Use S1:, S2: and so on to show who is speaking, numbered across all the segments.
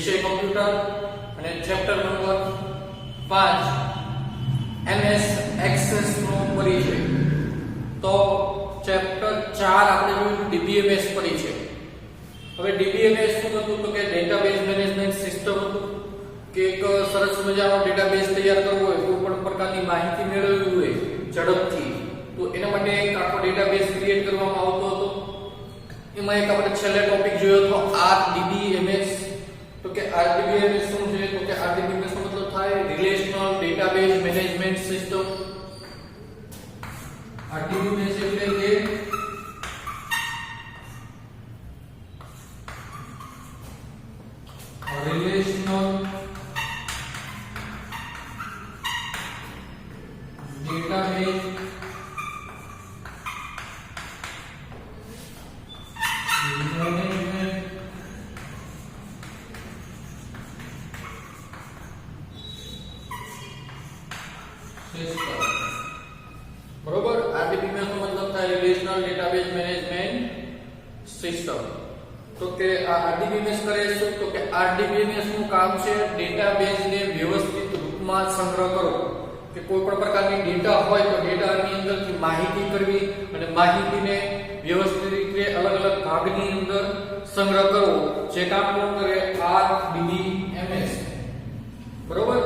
S1: વિષય કમ્પ્યુટર અને chapter number 5 MS access નો પરિચય. તો ચેપ્ટર 4 આપણે જોયું DBMS પરિચય. હવે DBMS શું હતું તો કે ડેટાબેઝ મેનેજમેન્ટ સિસ્ટમ હતું કે એક સરસ મજાનો ડેટાબેઝ તૈયાર કરવો હોય, કોઈ પણ પ્રકારની માહિતી મેળવવી હોય ઝડપથી, તો એના માટે એક આખો ડેટાબેઝ ક્રિએટ કરવામાં આવતો હતો. એમાં એક આપણે છેલ્લે ટોપિક જોયો હતો RDBMS. તો કે RDBMS શું છે તો કે RDBMS નો મતલબ થાય relational database management system. RDBMS એટલે કે રિલેશનલ ડેટાબેઝ બરોબર. RDBMS નો મતલબ થાય રિલેશનલ ડેટાબેઝ મેનેજમેન્ટ સિસ્ટમ. તો કે આ RDBMS કરે શું તો કે RDBMS નું કામ છે ડેટાબેઝ ને વ્યવસ્થિત રૂપમાં સંગ્રહ કરવો. કે કોઈ પણ પ્રકારની ડેટા હોય તો ડેટાની અંદરથી માહિતી કરવી અને માહિતીને વ્યવસ્થિત રીતે અલગ અલગ ભાગની અંદર સંગ્રહ કરવો. જે કામ કોણ કરે RDBMS. બરોબર.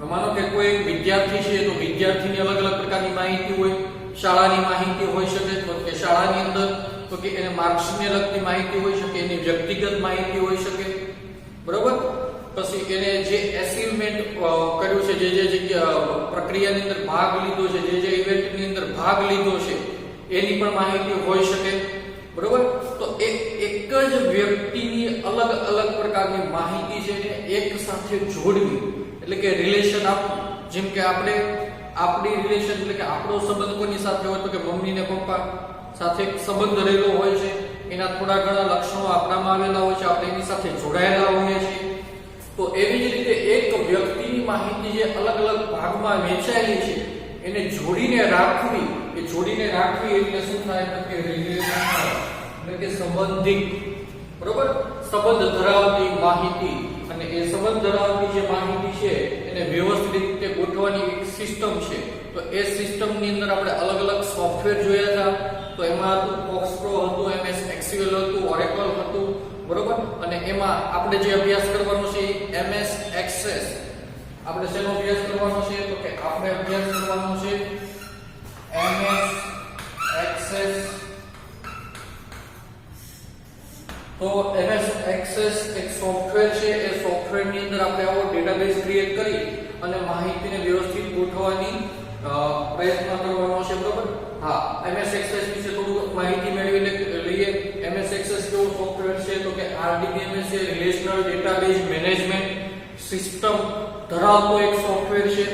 S1: માનો કે કોઈ વિદ્યાર્થી છે તો વિદ્યાર્થીની અલગ અલગ પ્રકારની માહિતી હોય, શાળાની માહિતી હોઈ શકે તો કે શાળાની અંદર તો કે એને માર્ક્સને લગતી માહિતી હોઈ શકે, એની વ્યક્તિગત માહિતી હોઈ શકે. બરોબર. પછી એને જે એચિવમેન્ટ કર્યું છે, જે જગ્યા પ્રક્રિયાની અંદર ભાગ લીધો છે, જે ઇવેન્ટની અંદર ભાગ લીધો છે એની પણ માહિતી હોઈ શકે. બરોબર. તો એક જ વ્યક્તિની અલગ અલગ પ્રકારની માહિતી છે એને એક સાથે જોડવી એટલે કે રિલેશન આપવું. જેમ કે આપણી રિલેશન એટલે કે આપણો સંબંધ કોની સાથે હોય તો કે મમ્મી ને પપ્પા સાથે સંબંધ રહેલો હોય છે. એના થોડા ઘણા લક્ષણો આપણામાં આવેલા હોય છે, આપણે એની સાથે જોડાયેલા હોઈએ છીએ. તો એવી જ રીતે એક વ્યક્તિની માહિતી જે અલગ અલગ ભાગમાં વહેંચાયેલી છે એને જોડીને રાખવી. એ જોડીને રાખવી એટલે શું થાય તો કે રિલેશન એટલે કે સંબંધિત. બરોબર. સંબંધ ધરાવતી માહિતી અને એ સંબંધ ધરાવતી જે માહિતી છે એને વ્યવસ્થિત રીતે ગોઠવવાની એક સિસ્ટમ છે. તો એ સિસ્ટમની અંદર આપણે અલગ અલગ સોફ્ટવેર જોયા હતા. તો એમાં હતું ફોક્સપ્રો હતું, MS Excel હતું, Oracle હતું. બરોબર. અને એમાં આપણે જે અભ્યાસ કરવાનો છે MS Access. આપણે શેનો અભ્યાસ કરવાનો છે તો કે આપણે અભ્યાસ કરવાનો છે MS Access. તો MS Access એક સોફ્ટવેર છે. એ સોફ્ટવેર ની અંદર આપણે આવો ડેટાબેઝ ક્રિએટ કરી અને માહિતીને વ્યવસ્થિત ગોઠવવાની પ્રયત્ન કરવાનો છે. બરોબર. હા, MS Access વિશે થોડું માહિતી મેળવી લઈએ. MS Access કેવું સોફ્ટવેર છે તો કે RDBMS છે રિલેશનલ ડેટાબેઝ મેનેજમેન્ટ સિસ્ટમ ધરાવતો એક સોફ્ટવેર છે.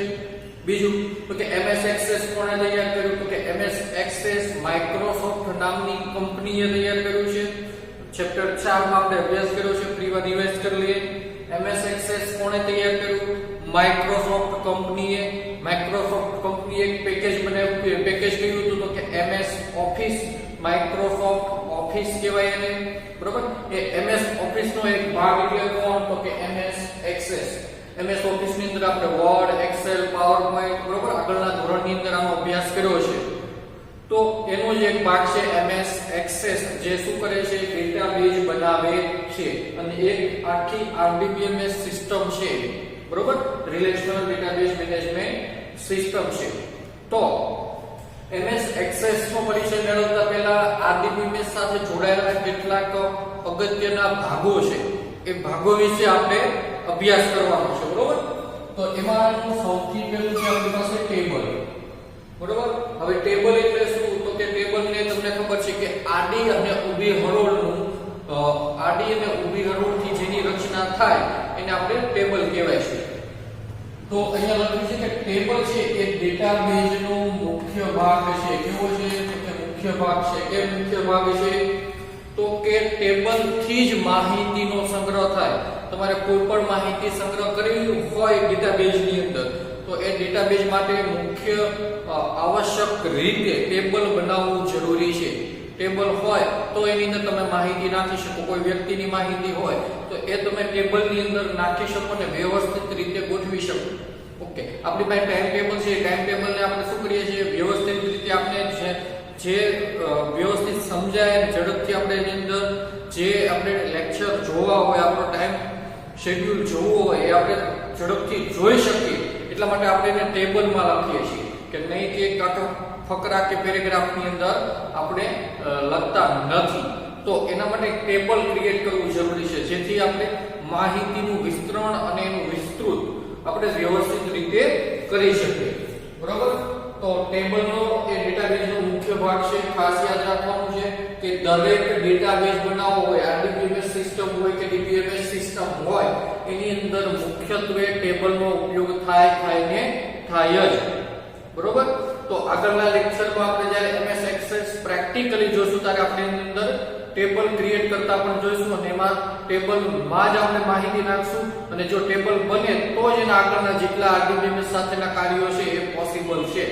S1: બીજું તો કે MS Access કોણે તૈયાર કર્યું તો કે MS Access માઇક્રોસોફ્ટ નામની કંપનીએ તૈયાર કર્યું છે. ચેપ્ટર 4 માં આપણે અભ્યાસ કર્યો છે. ફરીવાર રિવાઇઝ કરી લઈએ. MS Access કોણે તૈયાર કર્યું? માઇક્રોસોફ્ટ કંપનીએ. માઇક્રોસોફ્ટ કંપનીએ એક પેકેજ બનાવ્યું. પેકેજ કયું હતું તો કે MS ઓફિસ. માઇક્રોસોફ્ટ ઓફિસ કહેવાય એને. બરોબર. એ MS ઓફિસ નો એક ભાગ એટલે કોણ તો કે MS Access. MS ઓફિસ ની અંદર આપણે વર્ડ, એક્સેલ, પાવરપોઈન્ટ બરોબર આગળના ધોરણની અંદર આનો અભ્યાસ કર્યો છે. તો એનો જ એક ભાગ છે MS Access જે શું કરે છે ડેટાબેઝ બનાવે છે અને એક આખી RDBMS સિસ્ટમ છે. બરોબર. રિલેશનલ ડેટાબેઝ મેનેજમેન્ટ સિસ્ટમ છે. તો MS Access નો પરિચય મેળવતા પહેલા RDBMS સાથે જોડાયેલા કેટલાક અગત્યના ભાગો છે એ ભાગો વિશે આપણે અભ્યાસ કરવાનો છે. બરોબર. તો એમાં સૌથી પહેલું છે આપણી પાસે ટેબલ. બરોબર. હવે ટેબલ એટલે શું તો કે ટેબલ ને તમને ખબર છે કે આડી અને ઊભી હરોળનું આડી અને ઊભી હરોળથી જેની રચના થાય એને આપણે ટેબલ કહેવાય છે. તો અહીંયા લખ્યું છે કે ટેબલ છે એ ડેટાબેઝનો મુખ્ય ભાગ છે. કેવો છે તો કે મુખ્ય ભાગ છે. કે મુખ્ય ભાગ છે તો કે ટેબલ થી જ માહિતીનો સંગ્રહ થાય. તમારે કોઈ પણ માહિતી સંગ્રહ કરવી હોય ડેટાબેઝની અંદર તો એ ડેટાબેઝ માટે મુખ્ય આવશ્યક રીતે ટેબલ બનાવવું જરૂરી છે. ટેબલ હોય તો એની અંદર તમે માહિતી નાખી શકો. કોઈ વ્યક્તિની માહિતી હોય તો એ તમે ટેબલની અંદર નાખી શકો ને વ્યવસ્થિત રીતે ગોઠવી શકો. ઓકે, આપણી પાસે ટાઈમ ટેબલ છે. ટાઈમ ટેબલને આપણે શું કરીએ છીએ, વ્યવસ્થિત રીતે આપણે જે વ્યવસ્થિત સમજાય અને ઝડપથી આપણે એની અંદર જે આપણે લેક્ચર જોવા હોય, આપણો ટાઈમ શેડ્યુલ જોવું હોય એ આપણે ઝડપથી જોઈ શકીએ એટલા માટે આપણે એને ટેબલમાં લખીએ છીએ કે નહીં કે એક આખો ફકરા કે પેરેગ્રાફની અંદર આપણે લખતા નથી. તો એના માટે એક ટેબલ ક્રિએટ કરવું જરૂરી છે જેથી આપણે માહિતીનું વિસ્તરણ અને એનું વિસ્તૃત આપણે વ્યવસ્થિત રીતે કરી શકીએ. બરોબર? તો ટેબલનો એ ડેટાબેઝનો મુખ્ય ભાગ છે. ખાસ યાદ રાખવાનું છે કે દરેક ડેટાબેઝ બનાવવો હોય, આરડીબીએમએસ સિસ્ટમ હોય કે ડીબીએમએસ સિસ્ટમ હોય, એની અંદર મુખ્યત્વે ટેબલનો ઉપયોગ થાય જ. બરોબર? તો આગળના લેક્ચરમાં આપણે જ્યારે એમએસ એક્સેસ પ્રેક્ટિકલી જોશું ત્યારે આપણે એની અંદર ટેબલ ક્રિએટ કરતા પણ જોઈશું અને એમાં ટેબલમાં જ આપણે માહિતી નાખશું અને જો ટેબલ બને તો જ એના આગળના જેટલા આરડીબીએમએસ સાથેના કાર્યો છે એ પોસિબલ છે,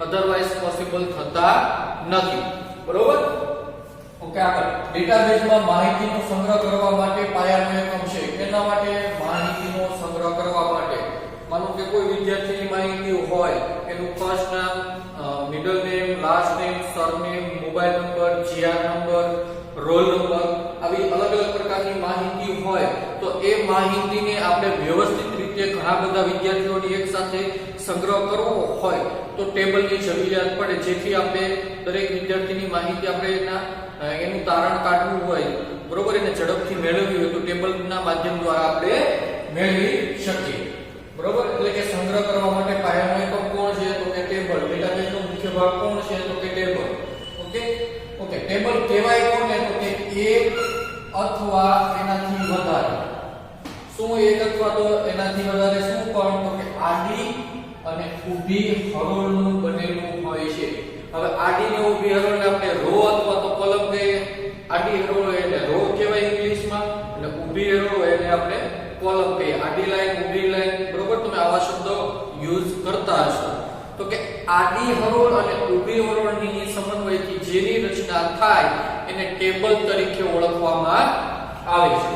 S1: અધરવાઇઝ પોસિબલ થતા નથી. બરોબર? ઓકે, આગળ ડેટાબેઝમાં માહિતીનો સંગ્રહ કરવા માટે પાયાનો એકમ છે. એના માટે માહિતીનો સંગ્રહ કરવા માટે માનો કે કોઈ વિદ્યાર્થીની માહિતી હોય, એનું ફર્સ્ટ નામ, middle name, last name, surname, mobile number, GR number, roll number, આવી અલગ અલગ પ્રકારની માહિતી હોય તો એ માહિતીને આપણે વ્યવસ્થિત રીતે ઘણા બધા વિદ્યાર્થીઓની એક સાથે સંગ્રહ કરવો હોય તો ટેબલની જરૂરિયાત પડે, જેથી આપણે દરેક વિદ્યાર્થીની માહિતી આપણે એનું તારણ કાઢવું હોય, બરોબર, એને ઝડપથી મેળવવી હોય તો ટેબલના માધ્યમ દ્વારા આપણે મેળવી શકીએ. બરોબર? એટલે કે સંગ્રહ કરવા માટે પાયાનો એકમ કોણ છે તો કે ટેબલ. ડેટાબેઝનો મુખ્ય ભાગ કોણ છે તો કે ટેબલ. ઓકે, ટેબલ કહેવાય કોને તો કે એક અથવા એનાથી વધારે. શું એક અથવા તો એનાથી વધારે શું પણ તો કે આડી અને ઊભી હરોળનું બનેલું હોય છે. હવે આડી ને ઊભી હરોળને આપણે રો અથવા તો કોલમ કહીએ. આડી હરોળ એટલે રો કહેવાય ઇંગ્લિશમાં અને ઊભી હરોળ એને આપણે કોલમ કહીએ. આડી લાઈન, ઊભી લાઈન, બરોબર? તમે આવા શબ્દો યુઝ કરતા હશો. તો કે આડી હરોળ અને ઊભી હરોળની સમન્વયથી જેની રચના થાય એને ટેબલ તરીકે ઓળખવામાં આવે છે.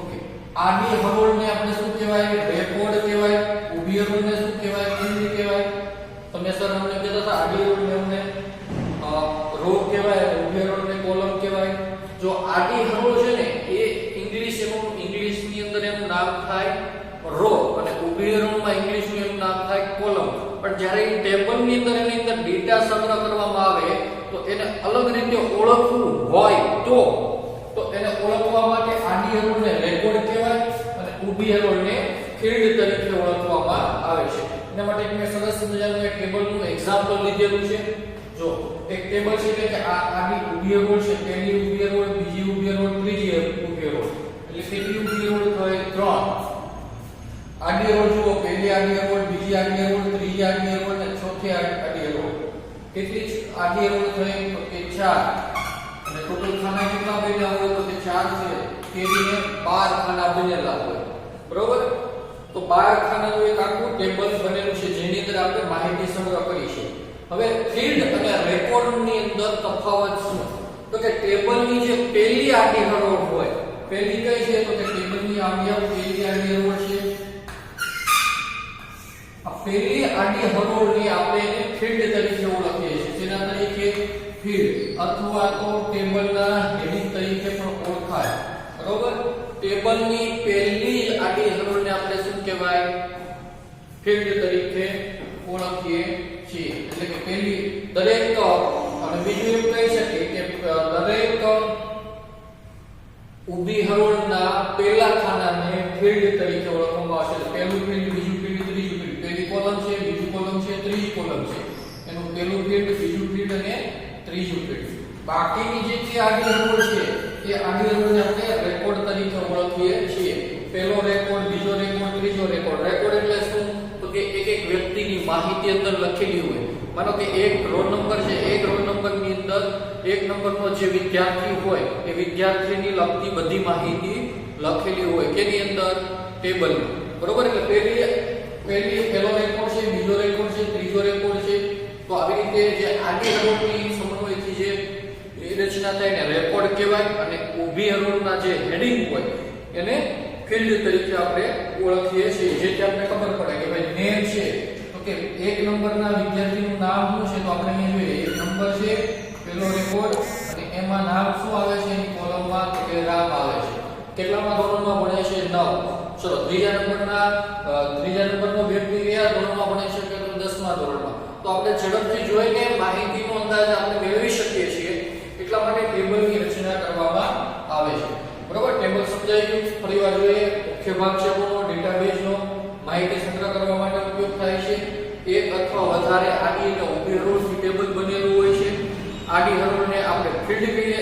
S1: ઓકે, આડી હરોળને આપણે શું કહેવાય? રેકોર્ડ કહેવાય. ઊભી હરોળને શું કહેવાય? ફિલ્ડ કહેવાય. તમે સર અમને કહેતા હતા આડી હરોળને અમને રો કહેવાય, ઊભી હરોળને કોલમ કહેવાય. જો આડી હરોળ છે ને એ ઇંગ્લિશની અંદર એનું નામ થાય રો અને ઊભી હરોળમાં ઇંગ્લિશનું એનું નામ થાય કોલમ. પણ જ્યારે ટેબલની અંદર એની અંદર ડેટા સંગ્રહ કરવામાં આવે તો એને અલગ રીતે ઓળખવું હોય તો એને ઓળખવા માટે આડી હરોળને રેકોર્ડ કહેવાય અને ઊભી હરોળને ફિલ્ડ તરીકે ઓળખવામાં આવે છે. એના માટે મેં સરસ મજાનું એક ટેબલનું એક્ઝામ્પલ લીધેલું છે. જો એક ટેબલ છે કે આ આડી ઊભી હરોળ છે, પહેલી ઊભી હરોળ, બીજી ઊભી હરોળ, ત્રીજી ઊભી હરોળ. એટલે કેટલી ઊભી હરોળ થાય? 3. આડી હરોળ જુઓ, પહેલી આડી હરોળ, બીજી આડી હરોળ, ત્રીજી આડી હરોળ અને ચોથી આડી હરોળ. કેટલી આડી હરોળ થઈ તો કે 4. અને ટોટલ ખાના કેટલા બન્યા હોય તો કે 4 છે. કેરીને 12 ખાના બનેલા હોય. બરોબર? તો 12 ખાનાનું એક આખું ટેબલ બનેલું છે જેની અંદર આપણે માહિતી સંગ્રહ કરી છે. હવે ફિલ્ડ અને રેકોર્ડની અંદર તફાવત શું? તો કે ટેબલની જે પહેલી આડી હરોળ હોય, પહેલી કઈ છે તો કે ટેબલની પહેલી આડી હરોળ છે. આ પહેલી આડી હરોળને આપણે ફિલ્ડ તરીકે ઓળખીએ છીએ. જેના તરીકે ફિલ્ડ અથવા તો ટેબલના હેડિંગ તરીકે પણ ઓળખાય. બરોબર? ટેબલની પહેલી આડી હરોળને આપણે શું કહેવાય? ફિલ્ડ તરીકે ઓળખીએ છીએ. એટલે કે પહેલી દરેક, અને બીજું એમ કહી શકીએ કે દરેક ઊભી હરોળના પહેલા ખાનાને ફિલ્ડ તરીકે ઓળખવામાં આવશે. પહેલું ફિલ્ડ, બીજું ફિલ્ડ, ત્રીજું ફિલ્ડ. પહેલી કોલમ છે, બીજું કોલમ છે, ત્રીજી કોલમ છે. એનું પહેલું ફિલ્ડ, બીજું ફિલ્ડ અને ત્રીજું ફિલ્ડ. બાકીની જે આડી હરોળ છે એ આડી હરોળને આપણે રેકોર્ડ તરીકે ઓળખીએ છીએ. પહેલો રેકોર્ડ, બીજો રેકોર્ડ, ત્રીજો રેકોર્ડ. રેકોર્ડ એટલે શું? તો કે એક વ્યક્તિની માહિતી અંદર લખેલી હોય. માનો કે એક રોલ નંબર છે, એક રોલ નંબરની અંદર એક નંબરનો જે વિદ્યાર્થી હોય એ વિદ્યાર્થીની લગતી બધી માહિતી લખેલી હોય. કેની અંદર? ટેબલમાં. બરોબર? એટલે પહેલો રેકોર્ડ છે, બીજો રેકોર્ડ છે, ત્રીજો રેકોર્ડ છે. તો આવી રીતે જે આડી હરોળની સમન્વયથી જે રચના થાય ને રેકોર્ડ કહેવાય, અને ઊભી હરોળના જે હેડિંગ હોય એને ફિલ્ડ તરીકે આપણે ઓળખીએ છીએ. જેથી આપણે ખબર પડે કે ભાઈ નેમ છે તો કે 1 નંબરના વિદ્યાર્થીનું નામ શું છે, તો આપણે અહીંયા જોઈએ 1 નંબર છે પેલો રેકોર્ડ, અને એમાં નામ શું આવે છે એની કોલમમાં તો કે રામ આવે છે. કેટલામાં ધોરણમાં ભણે છે? 9. ચલો ત્રીજા નંબરનો વ્યક્તિ કયા ધોરણમાં ભણે છે? કે 10મા ધોરણમાં. તો આપણે ઝડપથી જોઈને માહિતીનો અંદાજ આપણે મેળવી શકીએ છીએ. એટલા માટે ટેબલની રચના કરવામાં આવે છે. બરોબર, ટેબલ સમજાઈ ગયું? ફરીવાર જોઈએ. મુખ્ય ભાગ છે કોનો? ડેટાબેઝનો. માહિતી સંગ્રહ કરવા માટે ઉપયોગ થાય છે. એક અથવા વધારે આડી કે ઊભી હરોળથી ટેબલ બનેલું હોય છે. આડી હરોળને આપણે ફિલ્ડ કહીએ,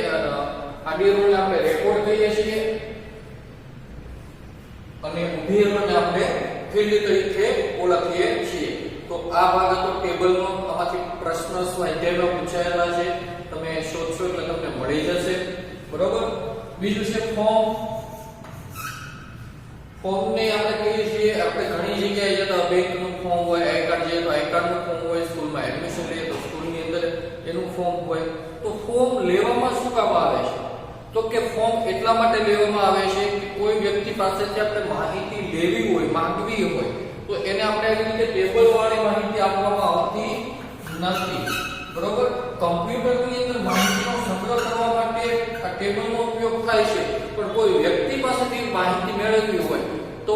S1: આડી હરોળને આપણે રેકોર્ડ કહીએ છીએ, અને ઊભી હરોળને આપણે ફિલ્ડ તરીકે ઓળખીએ છીએ. તો આ ભાગ હતો ટેબલનો. આમાંથી પ્રશ્ન સ્વાધ્યાયમાં પૂછાયેલા છે, તમે શોધશો એટલે તમને મળી જશે. બરોબર. બીજું છે ફોર્મ. ફોર્મને આપણે કહીએ છીએ, આપણે ઘણી જગ્યાએ જતા બેંકનું ફોર્મ હોય, આઈ કાર્ડ જોઈએ તો આઈ કાર્ડનું ફોર્મ હોય, સ્કૂલમાં એડમિશન લઈએ તો સ્કૂલની અંદર એનું ફોર્મ હોય. તો ફોર્મ લેવામાં શું કામ આવે છે? તો કે ફોર્મ એટલા માટે લેવામાં આવે છે કે કોઈ વ્યક્તિ પાસેથી આપણે માહિતી લેવી હોય, માંગવી હોય, તો એને આપણે આવી રીતે ટેબલ વાળી માહિતી આપવામાં આવતી નથી. બરોબર. કમ્પ્યુટરની અંદર માહિતીનો સંગ્રહ કરવા માટે આ ટેબલનો ઉપયોગ થાય છે, પણ કોઈ વ્યક્તિ પાસેથી માહિતી મેળવવી હોય તો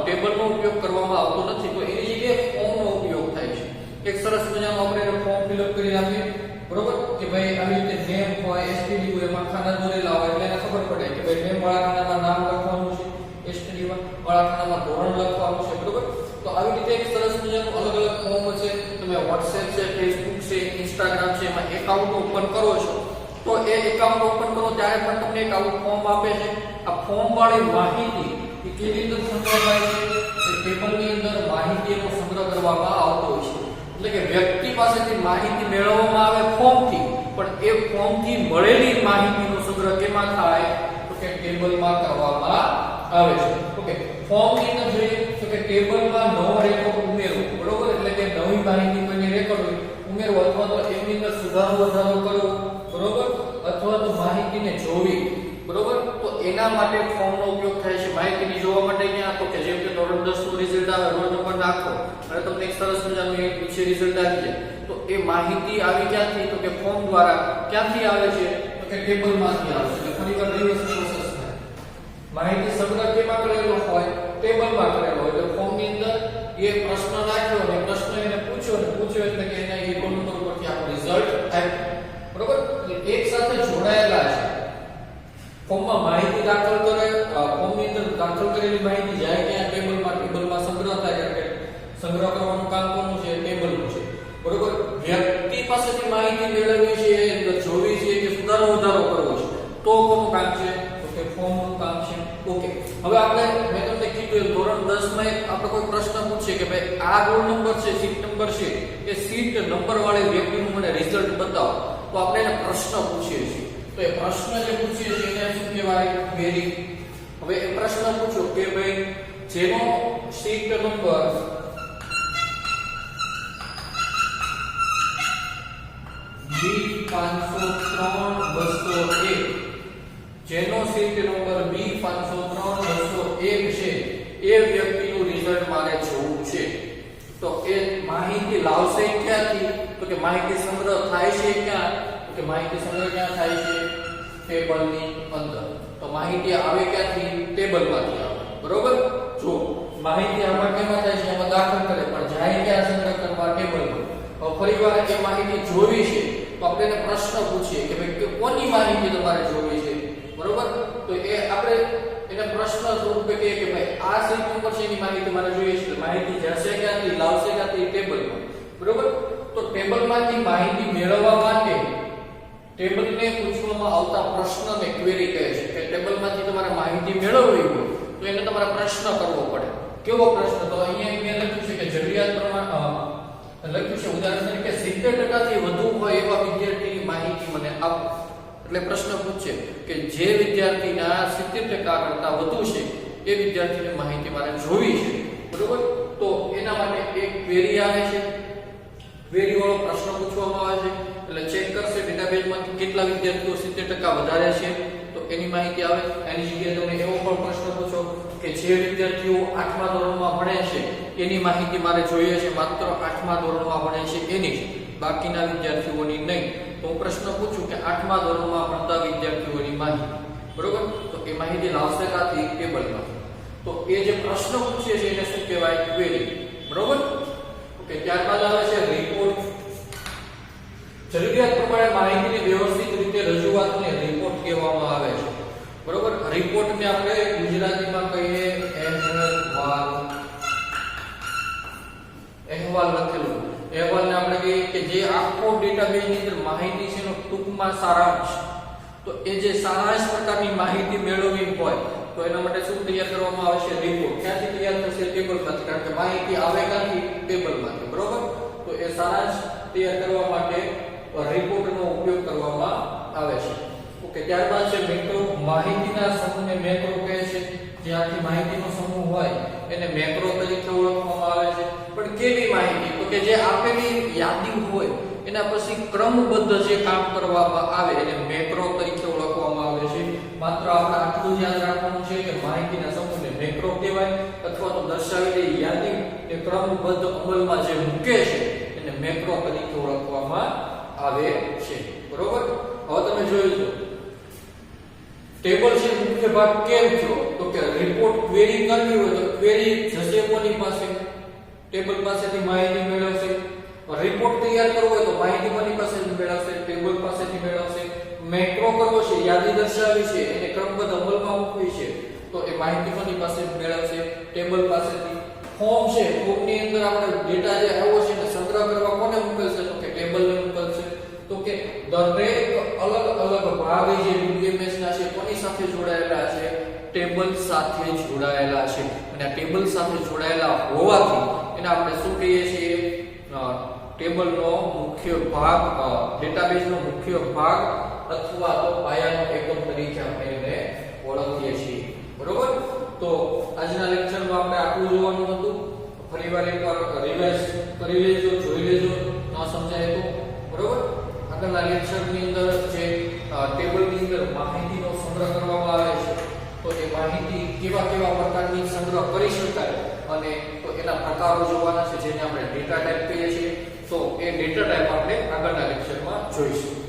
S1: ટેબલનો ઉપયોગ કરવામાં આવતો નથી. તો એની જગ્યાએ ફોર્મનો ઉપયોગ થાય છે. એક સરસ મજાનું આપણે ફોર્મ ફિલઅપ કરી આપીએ. બરોબર, કે ભાઈ આવી રીતે નેમ હોય, એસટીડી હોય, એમાં ખાના દોરેલા હોય એટલે એને ખબર પડે કે ભાઈ નેમ વાળા ખાનામાં નામ લખવાનું છે, એસટીડી વાળા ખાનામાં ધોરણ લખવાનું છે. બરોબર. તો આવી રીતે એક સરસ મજાનું અલગ અલગ ફોર્મ છે. તમે WhatsApp છે, Facebook છે, Instagram છે, એમાં એકાઉન્ટ ઓપન કરો છો, તો એ એકાઉન્ટ ઓપન કરો ત્યારે પણ તમને એક આવું ફોર્મ આપે છે. આ ફોર્મ વાળી માહિતી એ કેવી રીતે સંગ્રહ થાય છે? ટેબલની અંદર માહિતીનો સંગ્રહ કરવામાં આવતો હોય છે. એટલે કે વ્યક્તિ પાસેથી માહિતી મેળવવામાં આવે ફોર્મથી, પણ એ ફોર્મથી મળેલી માહિતીનો સંગ્રહ કેમાં થાય? તો કે ટેબલમાં કરવામાં આવે છે. ઓકે, ફોર્મની અંદર જોઈએ તો કે ટેબલમાં નવો રેકોર્ડ ઉમેરવો. બરોબર, એટલે કે નવી માહિતી કોઈને રેકોર્ડ ઉમેરવો, અથવા તો એની અંદર સુધારો વધારો કરવો. બરોબર, અથવા તો માહિતીને જોવી. બરોબર, તો એના માટે ફોર્મનો ઉપયોગ થાય છે. માહિતીને જોવા માટે ક્યાં? તો કે જેમ કે ધોરણ 10 નું રિઝલ્ટ આવે, રોલ નંબર નાખો અને તમને એક સરસ મજાનું એક નીચે રિઝલ્ટ આવી જાય. તો એ માહિતી આવી ક્યાંથી? તો કે ફોર્મ દ્વારા. ક્યાંથી આવે છે? તો કે ટેબલમાંથી આવે છે. એટલે ફરીવાર રિવર્સ પ્રોસેસ થાય. માહિતી સંગ્રહ કેમાં કરેલો હોય? ટેબલમાં કરેલો હોય. એટલે ફોર્મની અંદર એ પ્રશ્ન નાખ્યો અને પ્રશ્ન એને પૂછ્યો એટલે કે એના એ રોલ નંબર પરથી આપણું રિઝલ્ટ આવ્યું. બરોબર, એક સાથે જોડાયેલા છે. ફોર્મમાં માહિતી દાખલ કરે, ફોર્મની અંદર દાખલ કરેલી માહિતી જાય ક્યાં? ટેબલમાં સંગ્રહ થાય. એટલે સંગ્રહ કરવાનું કામ કોનું છે? ટેબલનું છે. બરોબર. વ્યક્તિ પાસેથી માહિતી મેળવવી છે, જોવી છે કે સુધારો વધારો કરવો છે, તો કોનું કામ છે? તો કે ફોર્મનું કામ છે. ઓકે, હવે આપણે મેં તમને કીધું ધોરણ 10 માં આપણે કોઈ પ્રશ્ન પૂછીએ કે ભાઈ આ રોલ નંબર છે, સીટ નંબર છે, એ સીટ નંબર વાળી વ્યક્તિનું મને રિઝલ્ટ બતાવો, તો આપણે એને પ્રશ્ન પૂછીએ છીએ. તો એ પ્રશ્ન જે પૂછીએ છીએ એને શું કહેવાય? ક્વેરી. હવે એ પ્રશ્ન પૂછો કે ભાઈ જેનો સીટ નંબર B503-201, જેનો સીટ નંબર B503-201 છે, એ વ્યક્તિનું રિઝલ્ટ મારે જોવું છે. તો એ માહિતી લાવશે ક્યાંથી? તો કે માહિતી સંગ્રહ થાય છે ક્યાં? તો કે માહિતી સંગ્રહ ક્યાં થાય છે? ટેબલની અંદર. તો માહિતી આવે ક્યાંથી? ટેબલમાંથી આવે. બરોબર. જો માહિતી આમાં કેમાં થાય છે? એમાં દાખલ કરે, પણ જાય ક્યાં? સંગ્રહ કરવા? ટેબલમાં. હવે ફરીવાર એ માહિતી જોવી છે તો આપણે એને પ્રશ્ન પૂછીએ કે ભાઈ કોની માહિતી તમારે જોવી છે? બરોબર. તો એ આપણે એને પ્રશ્ન સ્વરૂપે કહીએ કે ભાઈ આ સીટ નંબર છે એની માહિતી મારે જોઈએ છે. માહિતી જશે ક્યાંથી? લાવશે ક્યાંથી? ટેબલમાં. બરોબર. તો ટેબલમાંથી માહિતી મેળવવા માટે ટેબલને પૂછવામાં આવતા પ્રશ્નને ક્વેરી કહે છે. કે ટેબલમાંથી તમારે માહિતી મેળવવી હોય તો એને તમારે પ્રશ્ન કરવો પડે. કેવો પ્રશ્ન? તો અહીંયા મેં લખ્યું છે કે જરૂરિયાત પ્રમાણે લખ્યું છે ઉદાહરણ તરીકે 70% થી વધુ હોય એવા વિદ્યાર્થીની માહિતી મને આપો. એટલે પ્રશ્ન પૂછે કે જે વિદ્યાર્થીના 70% કરતા વધુ છે એ વિદ્યાર્થીની માહિતી મારે જોવી છે. બરોબર. તો એના માટે એક ક્વેરી આવે છે. ક્વેરી વાળો પ્રશ્ન પૂછવામાં આવે છે. એટલે ચેક કરશે ડેટાબેઝમાંથી કેટલા વિદ્યાર્થીઓ 70% વધારે છે તો એની માહિતી આવે. એની જગ્યાએ તમે એવો પણ પ્રશ્ન પૂછો કે જે વિદ્યાર્થીઓ 8મા ધોરણમાં ભણે છે એની માહિતી મારે જોઈએ છે, માત્ર 8મા ધોરણમાં ભણે છે એની જ, બાકીના વિદ્યાર્થીઓની નહીં. તો હું પ્રશ્ન પૂછું કે 8મા ધોરણમાં ભણતા વિદ્યાર્થીઓની માહિતી, બરોબર, તો એ માહિતી લાવશે કાથી? ટેબલમાંથી. તો એ જે પ્રશ્ન પૂછીએ છે એને શું કહેવાય? ક્વેરી, બરોબર. ઓકે, ત્યારબાદ આવે છે રિપોર્ટ. જરૂરિયાત પ્રમાણે માહિતીની વ્યવસ્થિત રીતે રજૂઆતને રિપોર્ટ કહેવામાં આવે છે, બરોબર. રિપોર્ટને આપણે ગુજરાતીમાં કહીએ અહેવાલ. અહેવાલ લખેલું અહેવાલને આપણે કહીએ કે જે આખો ડેટાબેઝની અંદર માહિતી છે એનો ટૂંકમાં સારાંશ. તો એ જે સારાંશ પ્રકારની માહિતી મેળવવી હોય તો એના માટે શું તૈયાર કરવામાં આવે છે? રિપોર્ટ. ક્યાંથી તૈયાર થશે? ટેબલમાંથી, કારણ કે માહિતી આવે ક્યાંથી? ટેબલમાંથી, બરોબર. તો એ સારાંશ તૈયાર કરવા માટે રિપોર્ટનો ઉપયોગ કરવામાં આવે છે. ઓકે, ત્યારબાદ છે મેક્રો. માહિતીના સમૂહને મેક્રો કહે છે. જે આખી માહિતીનો સમૂહ હોય એને મેક્રો તરીકે ઓળખવામાં આવે છે. પણ કેવી માહિતી? તો કે જે આપેલી યાદી હોય એના પછી ક્રમબદ્ધ જે કામ કરવામાં આવે એને મેક્રો તરીકે ઓળખવામાં આવે છે. માત્ર આપણે આટલું યાદ રાખવાનું છે કે માહિતીના સમૂહને મેક્રો કહેવાય અથવા તો દર્શાવેલી યાદી એ ક્રમબદ્ધ અમલમાં જે મૂકે છે એને મેક્રો તરીકે ઓળખવામાં આવે છે, બરોબર. હવે તમે જોઈ લો ટેબલ છે મુખ્ય ભાગ કેમ થયો? તો કે રિપોર્ટ ક્વેરી કરવી હોય તો ક્વેરી જશે કોની પાસે? ટેબલ પાસેથી માહિતી મેળવશે. રિપોર્ટ તૈયાર કરવો હોય તો માહિતી કોની પાસેથી મેળવશે? ટેબલ પાસેથી મેળવશે. મેક્રો કરવો છે, યાદી દર્શાવી છે, એને ક્રમબદ્ધ અમલમાં મૂકવી છે તો એ માહિતી કોની પાસેથી મેળવશે? ટેબલ પાસેથી. ફોર્મ છે, ફોર્મની અંદર આપણે ડેટા જે આવ્યો છે એને સંગ્રહ કરવા કોને મોકલશે? તો કે ટેબલને મોકલશે. તો કે દરેક અલગ અલગ ભાગ જે DBMS ના છે કોની સાથે જોડાયેલા છે? ટેબલ સાથે જોડાયેલા છે. અને આ ટેબલ સાથે જોડાયેલા હોવાથી એને આપણે શું કહીએ છીએ? ટેબલનો મુખ્ય ભાગ, ડેટાબેઝનો મુખ્ય ભાગ અથવા તો પાયાનો એકમ તરીકે આપણે એને ઓળખીએ છીએ, બરોબર. તો આજના લેક્ચરમાં આપણે આટલું જોવાનું હતું. ફરીવાર એકવાર રિવાઇઝ કરી લેજો, જોઈ લેજો, ન સમજાય તો, બરોબર. આગળના લેક્ચરની અંદર જે ટેબલની અંદર માહિતીનો સંગ્રહ કરવામાં આવે છે તો એ માહિતી કેવા કેવા પ્રકારની સંગ્રહ કરી શકાય અને તો એના પ્રકારો જોવાના છે જેને આપણે ડેટા ટાઈપ કહીએ છીએ. તો એ ડેટા ટાઈપ આપણે આગળના લેક્ચરમાં જોઈશું.